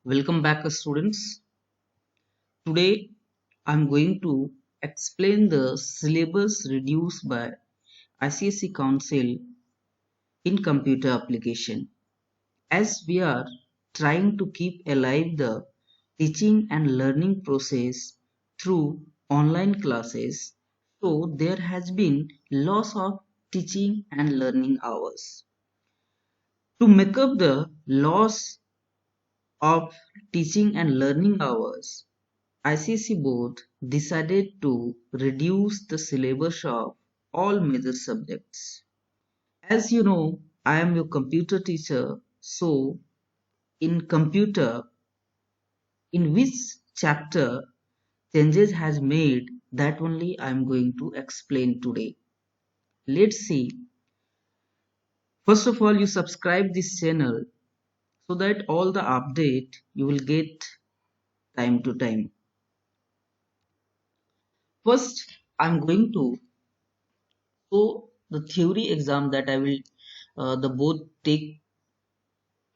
Welcome back, students. Today I'm going to explain the syllabus reduced by ICSE Council in computer application. As we are trying to keep alive the teaching and learning process through online classes, so there has been loss of teaching and learning hours. To make up the loss of teaching and learning hours, ICSE board decided to reduce the syllabus of all major subjects. As you know, I am your computer teacher, so in computer, in which chapter changes has made, that only I am going to explain today. Let's see. First of all, you subscribe this channel so that all the update you will get time to time. First, I'm going to so the theory exam that I will the both take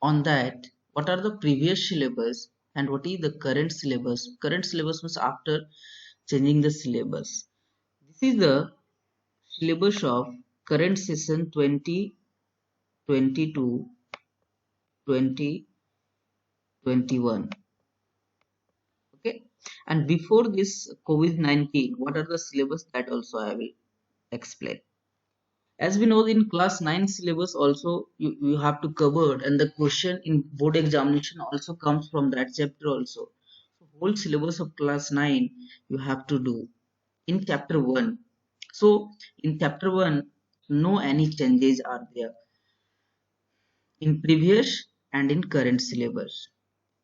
on that, what are the previous syllabus and what is the current syllabus. Current syllabus means after changing the syllabus. This is the syllabus of current session 2022 2021. Okay, and before this COVID-19, what are the syllabus, that also I will explain. As we know, in class 9 syllabus also you have to cover, and the question in board examination also comes from that chapter also. So whole syllabus of class 9 you have to do in chapter 1. So in chapter 1, no any changes are there in previous and in current syllabus.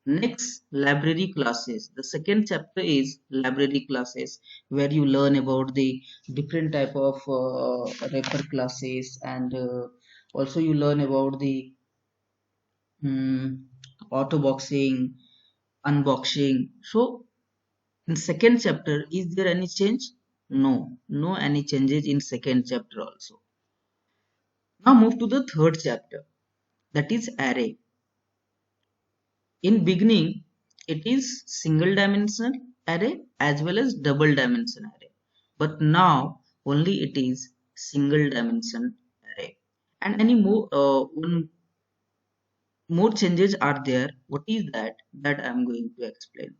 Next, library classes. The second chapter is library classes, where you learn about the different type of refer classes, and also you learn about the auto boxing, unboxing. So, in second chapter, is there any change? No any changes in second chapter also. Now move to the third chapter, that is array. In beginning, it is single dimensional array as well as double dimension array. But now only it is single dimension array. And any more changes are there. What is that? That I am going to explain.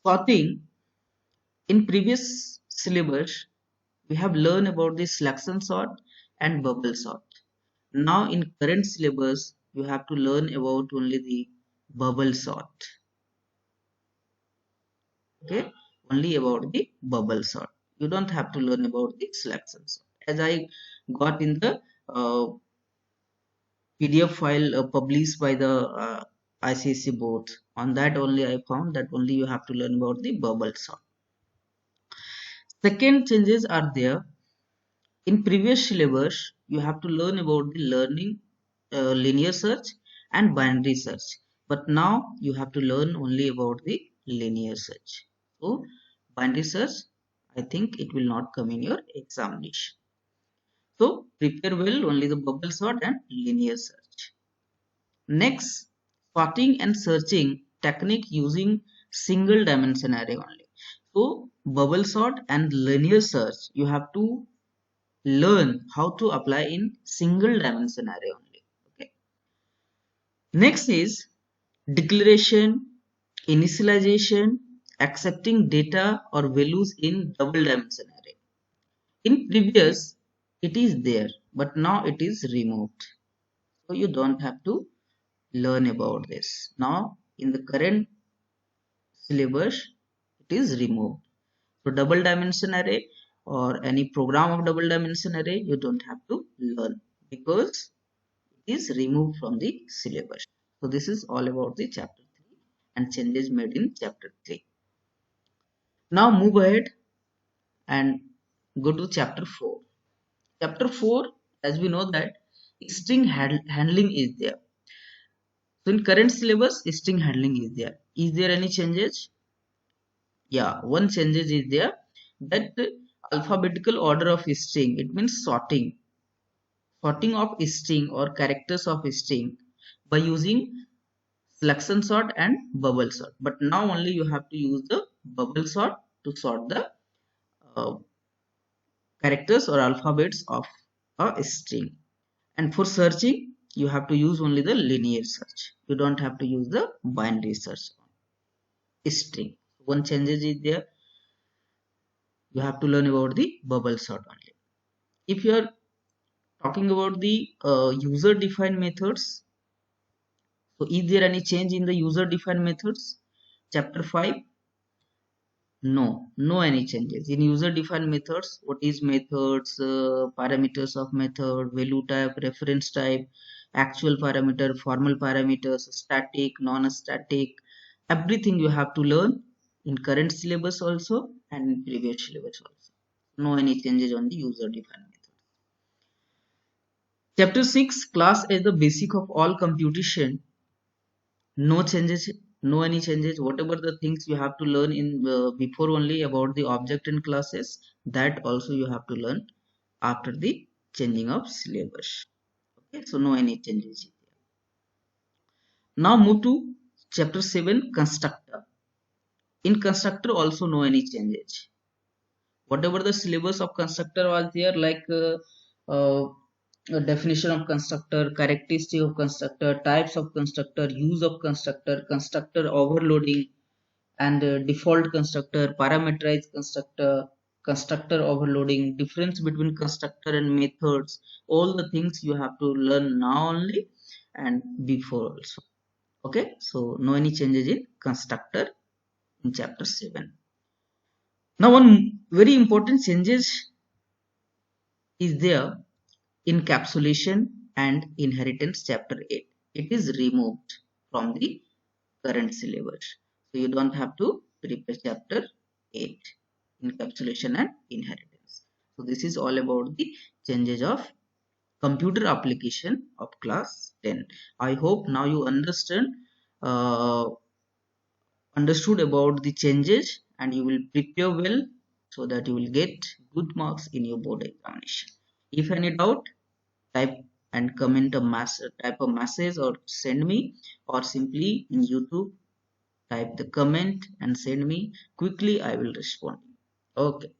Sorting. In previous syllabus, we have learned about the selection sort and bubble sort. Now in current syllabus, you have to learn about only the bubble sort. Okay, only about the bubble sort. You don't have to learn about the selection sort. As I got in the PDF file published by the ICSE board, on that only I found that only you have to learn about the bubble sort. Second changes are there. In previous syllabus, you have to learn about the learning linear search and binary search. But now you have to learn only about the linear search. So binary search, I think it will not come in your examination. So prepare well only the bubble sort and linear search. Next, sorting and searching technique using single dimension array only. So bubble sort and linear search, you have to learn how to apply in single dimension array only. Okay. Next is declaration, initialization, accepting data or values in double dimension array. In previous, it is there, but now it is removed. So you don't have to learn about this. Now in the current syllabus, it is removed. So double dimension array or any program of double dimension array, you don't have to learn because it is removed from the syllabus. So this is all about the chapter 3 and changes made in chapter 3. Now move ahead and go to chapter 4. Chapter 4, as we know that string handling is there. So in current syllabus, string handling is there. Is there any changes? Yeah, one changes is there, that alphabetical order of string, it means sorting of string or characters of string by using selection sort and bubble sort. But now only you have to use the bubble sort to sort the uh, characters or alphabets of a string. And for searching, you have to use only the linear search. You don't have to use the binary search on string. One changes is there. You have to learn about the bubble sort only. If you are talking about the user defined methods, so is there any change in the user defined methods? Chapter 5, no any changes in user defined methods. What is methods? Parameters of method, value type, reference type, actual parameter, formal parameters, static, non-static, everything you have to learn in current syllabus also and in previous syllabus also. No any changes on the user defined method. Chapter 6, class as the basic of all computation. No changes, no any changes. Whatever the things you have to learn in before only about the object and classes, that also you have to learn after the changing of syllabus. Okay, so no any changes. Now move to chapter 7, constructor. In constructor also no any changes. Whatever the syllabus of constructor was there, like a definition of constructor, characteristic of constructor, types of constructor, use of constructor, constructor overloading, and default constructor, parameterized constructor, constructor overloading, difference between constructor and methods, all the things you have to learn now only and before also. Okay, so no any changes in constructor in chapter 7. Now one very important changes is there, encapsulation and inheritance chapter 8. It is removed from the current syllabus. So you don't have to prepare chapter 8, encapsulation and inheritance. So this is all about the changes of computer application of class 10. I hope now you uh, understood about the changes and you will prepare well so that you will get good marks in your board examination. If any doubt, type and comment a type a message or send me, or simply in YouTube type the comment and send me quickly. I will respond. Okay.